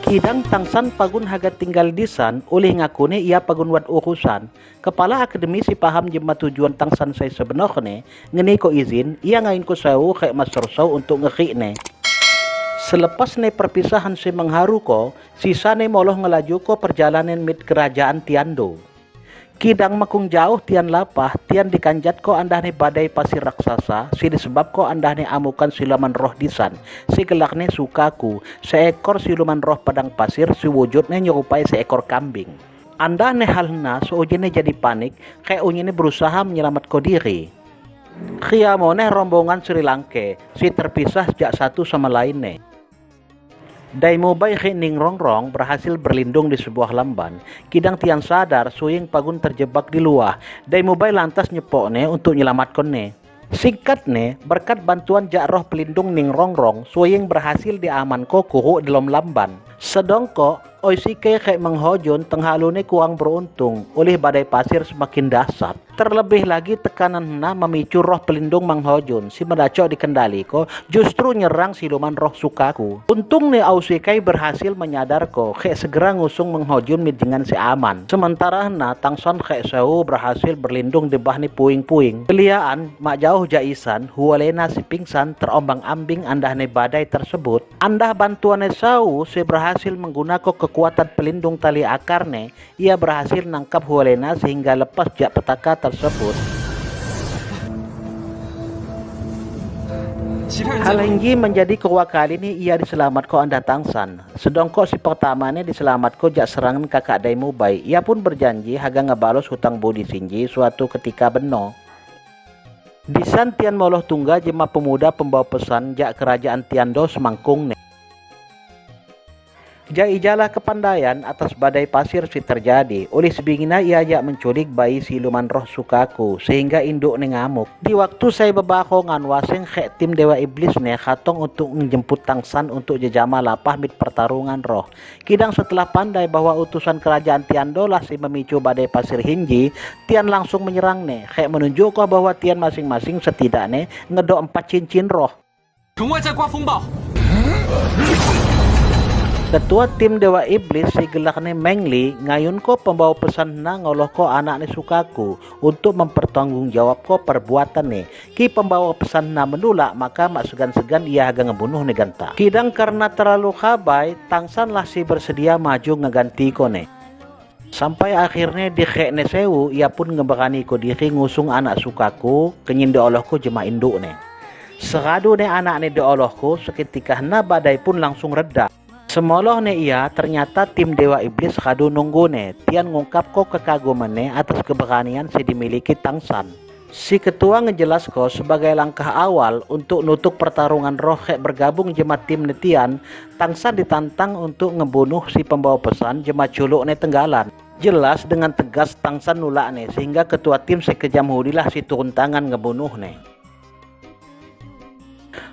Kidang tangsan pagun haga tinggal disan, oleh ngakune ia pagun wat urusan. Kepala akademisi paham jema tujuan tangsan saya sebenarnya, ngeni ko izin, ia ngain ko sawu kayak master saw untuk ngeki ne. Selepas ne perpisahan si mengharu ko, sisa ne moloh ngelaju ko perjalanan mit kerajaan Tiando. Kidang makung jauh tian lapah, tian dikanjat ko andah ne badai pasir raksasa, si disebab ko andah ne amukan siluman roh disan, si gelak ne sukaku, seekor siluman roh padang pasir, si wujudnya nyerupai seekor kambing. Andah ne halna, seujine jadi panik, kayak unyine berusaha menyelamat ko diri. Khiamo ne rombongan Sri Lanka, si terpisah sejak satu sama lain ne. Daimobay Ning Rongrong berhasil berlindung di sebuah lamban. Kidang tiang sadar suying pagun terjebak di luar. Daimobay lantas nyepokne untuk nyelamatkonne. Singkatne, berkat bantuan jak roh pelindung Ning Rongrong, suying berhasil diamanko kuhu dalam lamban. Sedongko, oisike kayak menghojon tenghalune kurang beruntung, oleh badai pasir semakin dahsyat. Terlebih lagi tekanan hena memicu roh pelindung menghojon, si medacok dikendali ko justru nyerang siluman roh sukaku. Untung nih Ausikai berhasil menyadar ko, kayak segera ngusung menghojon dengan si aman. Sementara hena tangson kayak sewu berhasil berlindung di bah ni puing-puing. Keliaan mak jauh jaisan, hualena si pingsan terombang-ambing andah ni badai tersebut. Andah bantuan sewu si berhasil menggunakan kekuatan pelindung tali akarnya, ia berhasil nangkap hualena sehingga lepas jak petaka tersebut. Hal ini menjadi kedua kali ini ia diselamatkan anda tangsan. Sedongko si pertamanya diselamatkan jak serangan kakak Daimobay. Ia pun berjanji haga ngebalos hutang budi Shinji suatu ketika beno. Di Santian moloh tungga jema pemuda pembawa pesan jak kerajaan Tiando semangkung ne. Jaijalah kepandaian atas badai pasir si terjadi. Oleh sebingina ia jak menculik bayi siluman roh sukaku sehingga induk ne ngamuk. Di waktu saya bebako nganwaseng khek tim dewa iblis ne khatong untuk menjemput tangsan untuk jejama lapah mit pertarungan roh. Kidang setelah pandai bahwa utusan kerajaan Tiando lah si memicu badai pasir Hinji, Tian langsung menyerang ne. Khek menunjukkan bahwa Tian masing-masing setidaknya ngedok 4 cincin roh. Ketua tim Dewa Iblis si gelakne Mengli ngayun ko pembawa pesan na ngoloh ko anak ni sukaku untuk mempertanggungjawab ko perbuatan ni. Ki pembawa pesan na menolak maka mak segan-segan ia haga ngebunuh ni ganta. Kidang karena terlalu khabai tangsan lah si bersedia maju ngeganti ko ne. Sampai akhirnya di khekne sewu ia pun ngeberani ko diri ngusung anak sukaku kenyin dioloh ko jema induk ne. Seradu ne anak ne dioloh ko seketika na badai pun langsung reda. Semoloh ne ia ternyata tim Dewa Iblis kadu nunggu ne. Tian ngungkap ko kekaguman ne atas keberanian si dimiliki tangsan. Si ketua ngejelas ko sebagai langkah awal untuk nutuk pertarungan roh kayak bergabung jema tim ne Tian, tangsan ditantang untuk ngebunuh si pembawa pesan jema culuk ne tenggalan. Jelas dengan tegas tangsan nulak ne sehingga ketua tim sekejam hudilah si turun tangan ngebunuh ne.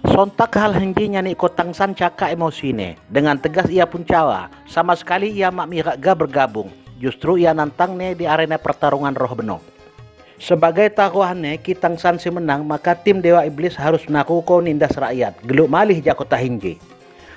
Sontak hal henji nyani ko tangsan caka emosine. Dengan tegas ia pun cawa. Sama sekali ia mak miraga bergabung. Justru ia nantang ne di arena pertarungan roh beno. Sebagai taruhannya ki tangsan si menang maka tim Dewa Iblis harus naruko nindas rakyat. Geluk malih jakota hinji.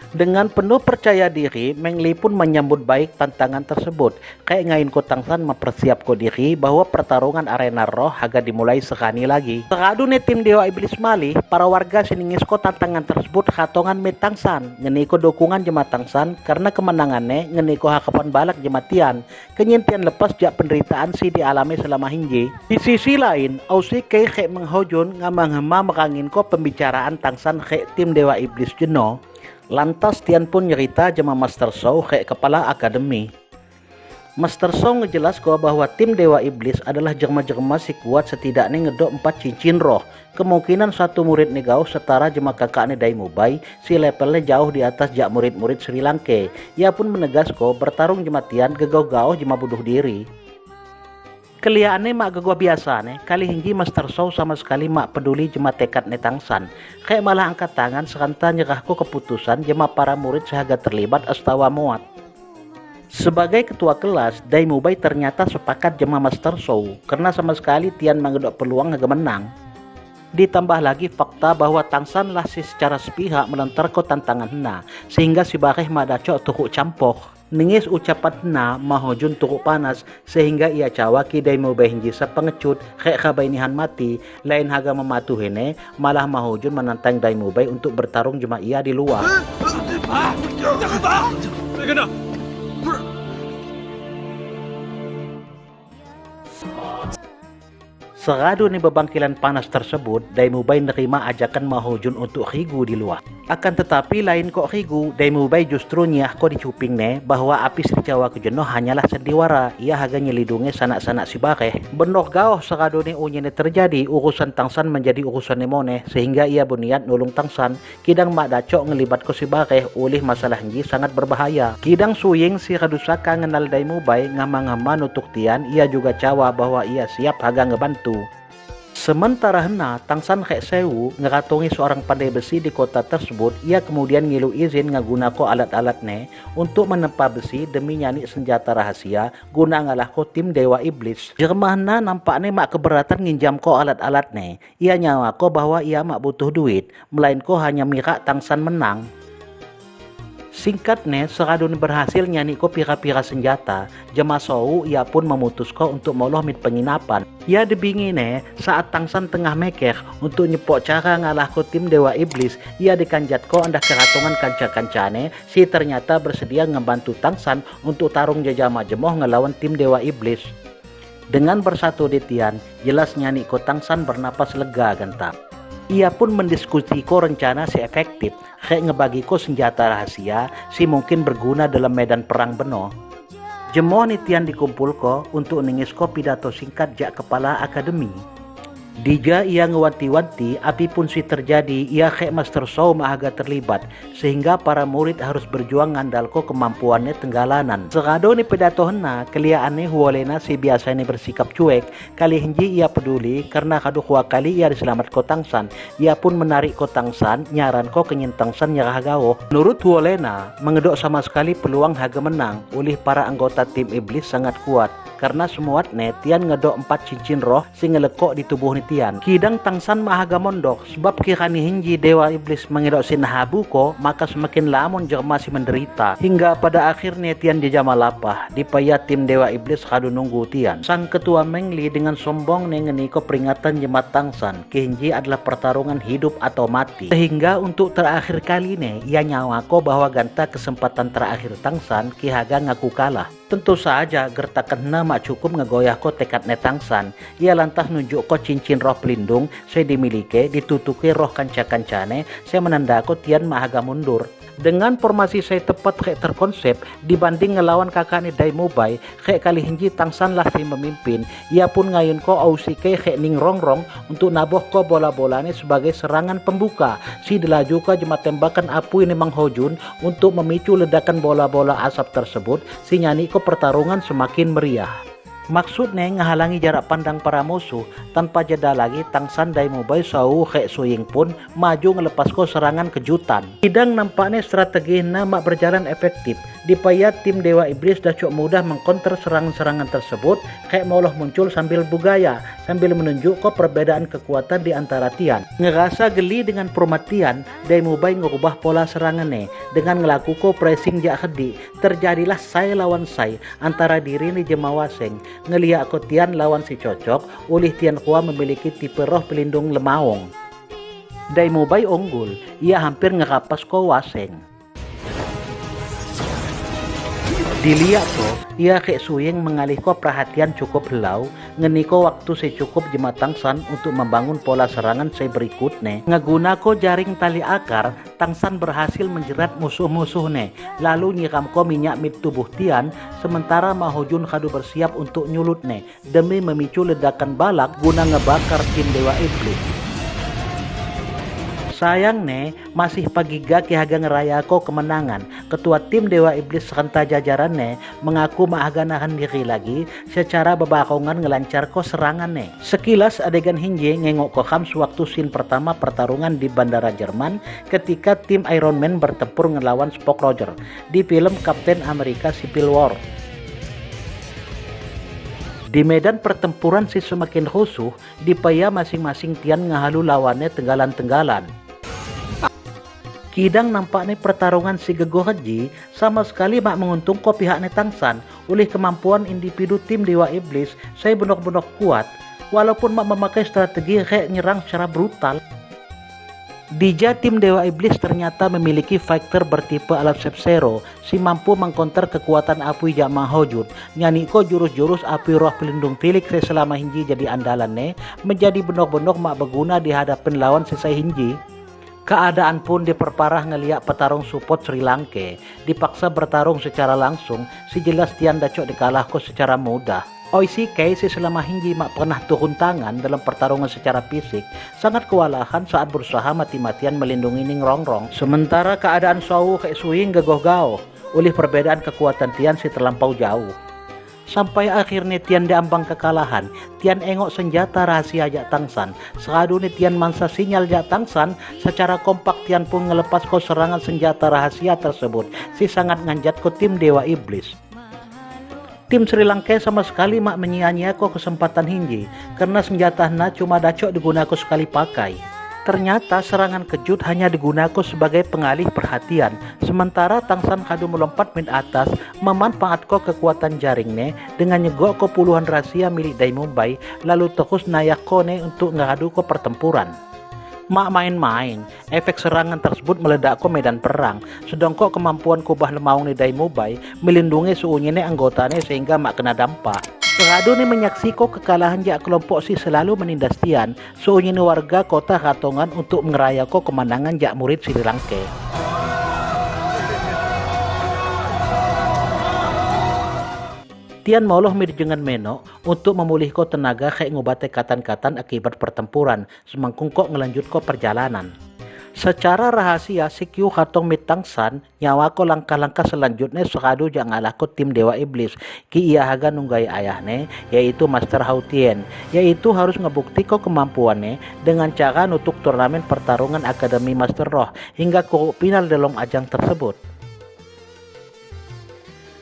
Dengan penuh percaya diri, Mengli pun menyambut baik tantangan tersebut. Kayak ngain ko tangsan mempersiap ko diri bahwa pertarungan arena roh haga dimulai sekali lagi. Teradu ne tim Dewa Iblis malih, para warga siningis ko tantangan tersebut khatongan me tangsan. Ngeni ko dukungan jema tangsan karena kemenangannya ngeni ko hakapan balak jema Tian. Kenyentian lepas jak penderitaan si dialami selama hinji. Di sisi lain, Ausikai khek menghojon ngamang-hema merangin ko pembicaraan tangsan khek tim Dewa Iblis jeno. Lantas Tian pun nyerita jema Master Saw kayak kepala akademi. Master Saw ngejelas ko bahwa tim Dewa Iblis adalah jerma-jerma si kuat setidaknya ngedok 4 cincin roh. Kemungkinan satu murid negau setara jema kakaknya Daimobay, si levelnya jauh di atas jak murid-murid Sri Lanka. Ia pun menegas ko bertarung jema Tian gegau-gauh jema bunuh diri. Keliaannya mak gagwa biasa nih, kali hinji Master Saw sama sekali mak peduli jema tekad ne tangsan. Kayak malah angkat tangan seranta nyerahku keputusan jema para murid sehaga terlibat astawa muat. Sebagai ketua kelas, Daimobay ternyata sepakat jema Master Saw karena sama sekali Tian mangedok peluang haga menang. Ditambah lagi fakta bahwa Tangsan lah secara sepihak melontar ko tantangan na, sehingga si Bakeh madacok tukuk campok. Ningis ucapan na mahojun tukuk panas, sehingga ia cawa ki Dai Mubay hinji sa pengecut kek kabainihan mati, lain haga mematuhine malah mahojun menantang Dai Mubay untuk bertarung jema ia di luar. Seradu ni bebangkilan panas tersebut, Dai Mubay nerima ajakan mahojun untuk khigu di luar. Akan tetapi lain kok khigu, Dai Mubay justru nyah ko dicuping ne bahwa api Sri Jawa Kujeno hanyalah sendiwara, ia haga nyelidungi sanak-sanak si Bakeh. Benoh gaoh seradu ni unyene terjadi, urusan Tangsan menjadi urusan nemone, sehingga ia berniat nulung Tangsan. Kidang mak dacok ngelibat ko si Bakeh oleh masalah nji sangat berbahaya. Kidang suying si Radusaka ngenal Dai Mubay ngama-ngama nutuk tian, ia juga cawa bahwa ia siap haga ngebantu. Sementara hena Tangsan kek sewu ngeratongi seorang pandai besi di kota tersebut, ia kemudian ngilu izin ngagunako alat-alat ne untuk menempa besi demi nyani senjata rahasia guna ngalahko tim Dewa Iblis. Jermahna nampaknya mak keberatan nginjam ko alat-alat ne, ia nyawa ko bahwa ia mak butuh duit, melainko hanya mirak Tangsan menang. Singkatnya, seradun berhasil nyani ko pira-pira senjata, Jemasou ia pun memutus ko untuk moloh mit penginapan. Ia dibingine saat Tangsan tengah meker untuk nyepok cara ngalah ko tim Dewa Iblis, ia dikanjat ko andah keratongan kanca-kancane si ternyata bersedia ngebantu Tangsan untuk tarung jajama jemoh ngelawan tim Dewa Iblis. Dengan bersatu di tian, jelas nyani ko Tangsan bernapas lega gentar. Ia pun mendiskusi ko rencana si efektif, kayak ngebagi ko senjata rahasia si mungkin berguna dalam medan perang beno. Jemoh nitian dikumpul ko untuk ningis ko pidato singkat jak kepala akademi. Dija ia ngewanti-wanti, api pun si terjadi, ia kayak Master Show mahaga terlibat, sehingga para murid harus berjuang ngandalko kemampuannya tenggalanan. Serado ni pedato hena, keliaannya huolena si biasa ini bersikap cuek, kali hinji ia peduli karena kadu hua kali ia diselamat ko Tangsan, ia pun menarik ko Tangsan, nyaran ko kenyin Tangsan nyerah gawo. Menurut huolena, mengedok sama sekali peluang haga menang, oleh para anggota tim iblis sangat kuat, karena semuatnya tian ngedok 4 cincin roh si ngelekok di tubuh ni tian. Kidang Tangsan mahaga mondok sebab kirani hinji Dewa Iblis mengedok sinahabu ko, maka semakin lamon jer masih menderita, hingga pada akhirnya tian dijama lapah dipaya tim Dewa Iblis kadu nunggu tian. Sang ketua Mengli dengan sombong nengeni ko peringatan jemat Tangsan kehinji adalah pertarungan hidup atau mati, sehingga untuk terakhir kali ne ia nyawa ko bahwa ganta kesempatan terakhir Tangsan kihaga ngaku kalah. Tentu saja gertakan na mak cukup ngegoyah ko tekadnya Tangsan, ia lantas nunjuk ko cincin roh pelindung saya dimiliki ditutuki roh kanca-kancane, saya menanda ko tian mahaga mundur. Dengan formasi saya tepat kayak terkonsep dibanding ngelawan kakak ni Dai Mubay, kayak kali hinji Tangsan lah si memimpin, ia pun ngayun ko ausike kayak ning rongrong untuk naboh ko bola-bolanya sebagai serangan pembuka. Si dilaju ko jema tembakan apu ini manghojun untuk memicu ledakan bola-bola asap tersebut, si nyani ko pertarungan semakin meriah. Maksudnya ngehalangi jarak pandang para musuh. Tanpa jeda lagi Tangsan Dai Mubay sau kayak suying pun maju ngelepas ko serangan kejutan. Kidang nampaknya strategi na mak berjalan efektif. Dipaya tim Dewa Iblis dah cukup mudah mengkonter serangan-serangan tersebut, kayak maulah muncul sambil bugaya, sambil menunjuk ko perbedaan kekuatan di antara tian. Ngerasa geli dengan permatian, Dai Mubay ngubah pola serangannya dengan ngelaku ko pressing jak hedi. Terjadilah saya lawan saya antara diri ni Jemawaseng. Ngeliat ko tian lawan si cocok, oleh tian kuah memiliki tipe roh pelindung lemaung. Dai Mubay unggul, ia hampir ngerapas ko Waseng. Dilihat ko, ia kek suyeng mengalih ko perhatian cukup helau, ngeniko waktu saya cukup jema Tangsan untuk membangun pola serangan saya berikutnya. Ngeguna ko jaring tali akar, Tangsan berhasil menjerat musuh-musuhnya, lalu nyiram ko minyak mit tubuh tian, sementara mahojun kadu bersiap untuk nyulutnya, demi memicu ledakan balak guna ngebakar tim Dewa Iblis. Sayang masih pagi gaki haga ngeraya ko kemenangan. Ketua tim Dewa Iblis serta jajarannya mengaku mahaga nahan diri lagi secara bebakongan ngelancar ko serangannya. Sekilas adegan hinje ngengok ko kham sewaktu scene pertama pertarungan di bandara Jerman ketika tim Iron Man bertempur ngelawan Spock Roger di film Captain America Civil War. Di medan pertempuran si semakin rusuh, dipaya masing-masing tian ngahalu lawannya tenggalan-tenggalan. Kidang nampaknya pertarungan si Gegoh Haji sama sekali mak menguntung ko pihaknya Tangsan oleh kemampuan individu tim Dewa Iblis saya benar-benar kuat walaupun mak memakai strategi kayak nyerang secara brutal. Dija tim Dewa Iblis ternyata memiliki fighter bertipe alat Sub-Zero si mampu mengkonter kekuatan api Jak Mahojud nyanyi ko jurus-jurus api roh pelindung tilik saya selama hinji jadi andalannya menjadi benar-benar mak berguna di hadapan lawan sesai hinji. Keadaan pun diperparah ngeliat petarung support Sri Lanka dipaksa bertarung secara langsung si jelas tian dacok dikalahko secara mudah. OICK si selama hinji mak pernah turun tangan dalam pertarungan secara fisik sangat kewalahan saat berusaha mati-matian melindungi Ning Rongrong. Sementara keadaan Sawu kayak Suing gegoh gao oleh perbedaan kekuatan tian si terlampau jauh. Sampai akhirnya tian diambang kekalahan, tian engok senjata rahasia Jak Tangsan. Sekadu ni tian mangsa sinyal Jak Tangsan, secara kompak tian pun ngelepas ko serangan senjata rahasia tersebut. Si sangat nganjat ko tim Dewa Iblis. Tim Sri Lanka sama sekali mak menyia-nyia ko kesempatan hinji, karena senjata na cuma dacok digunakan sekali pakai. Ternyata serangan kejut hanya digunakan sebagai pengalih perhatian, sementara Tangsan kadu melompat min atas memanfaatkan kekuatan jaringnya dengan nyegok ko puluhan rahasia milik Dai Mumbai lalu terus nayak kone untuk ngadu ko pertempuran. Mak main-main, efek serangan tersebut meledak ko medan perang, sedangko kemampuan kubah lemaung ni Dai Mumbai melindungi suunyene anggotanya sehingga mak kena dampak. Seradu ni menyaksiko kekalahan Jak kelompok si selalu menindas tian, suunyene warga kota Ratongan untuk mengerayako kemenangan Jak murid Sri Lanka. Tian moloh mirjengan meno untuk memulihkan tenaga kayak ngobate katan-katan akibat pertempuran, semangkung kok ngelanjutko perjalanan. Secara rahasia si Kyu Hatong mit Tangsan nyawa ko langkah-langkah selanjutnya sekadu jak ngalahko tim Dewa Iblis ki ia haga nunggai ayahnya yaitu Master Hao Tien, yaitu harus ngebukti ko kemampuannya dengan cara nutuk turnamen pertarungan Akademi Master Roh hingga ke final dalam ajang tersebut.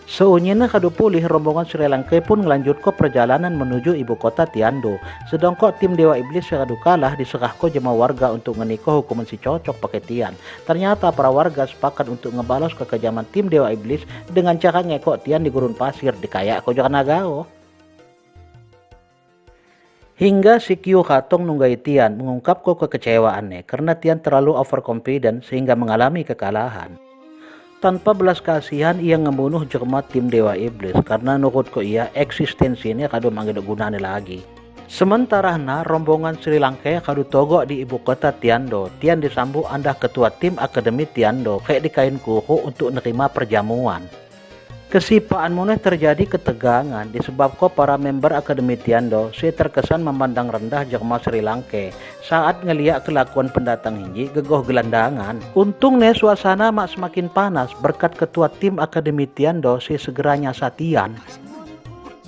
Seunyena kadu pulih rombongan Sri Lanka pun ngelanjut ko perjalanan menuju ibu kota Tiando. Sedangko tim Dewa Iblis kadu kalah diserahko jema warga untuk ngeniko hukuman si cocok pakai tian. Ternyata para warga sepakat untuk ngebalas kekejaman tim Dewa Iblis dengan cara ngekok tian di gurun pasir dikayak ko jangan nagao. Hingga si Kyu Hatong nunggai tian mengungkap ko kekecewaannya karena tian terlalu overconfident sehingga mengalami kekalahan. Tanpa belas kasihan ia ngebunuh jermat tim Dewa Iblis karena nurut ko ia eksistensinya kadu manggil gunane lagi. Sementara rombongan Sri Lanka kadu togok di ibu kota Tiando. Tian disambut andah ketua tim Akademi Tiando kayak dikain kuku untuk nerima perjamuan. Kesipaan muneh terjadi ketegangan disebabkan para member Akademi Tiando si terkesan memandang rendah jermat Sri Lanka saat ngeliat kelakuan pendatang hinji gegoh gelandangan. Untungnya suasana mak semakin panas berkat ketua tim Akademi Tiando si segera nyasatian.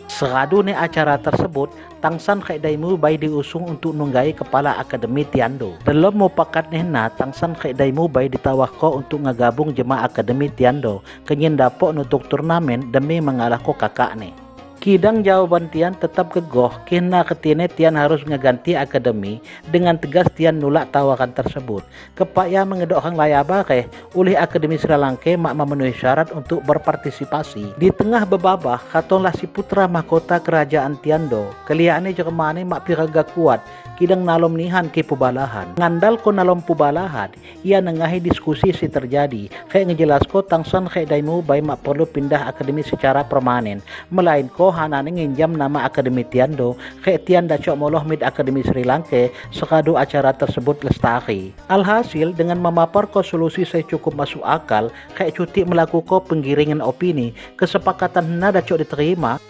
Seradu nih acara tersebut, Tangsan kayak Dai Mumbai diusung untuk nunggai kepala Akademi Tiando. Dalam mupakat nehna, Tangsan kayak Dai Mumbai ditawako untuk ngegabung jemaah Akademi Tiando. Kenyen dapok nutuk turnamen demi mengalahko kakak nih. Kidang jawaban tian tetap gegoh kena ketine tian harus ngeganti akademi dengan tegas tian nolak tawaran tersebut. Kepaya mengedok hang layaba oleh Akademi Sri Lanka mak memenuhi syarat untuk berpartisipasi. Di tengah bebabah katonglah si putra mahkota kerajaan Tiando. Keliane Jermane mak piraga kuat kidang nalom nihan ke pubalahan. Ngandal ko nalom pubalahan ia nengahi diskusi si terjadi kayak ngejelasko Tangsan kayak Dai Mumbai mak perlu pindah akademi secara permanen melainko hanane nginjam nama Akademi Tiando kayak tian dacok moloh mid Akademi Sri Lanka sekadu acara tersebut lestari. Alhasil dengan memapar ko solusi saya cukup masuk akal kayak cuti melakukan penggiringan opini kesepakatan na dacok diterima.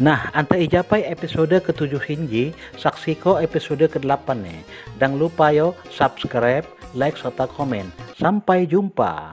Nah, anta ijapai episode ke-7 hinji, saksiko episode ke-8 nih. Dan lupa yo subscribe, like serta komen. Sampai jumpa.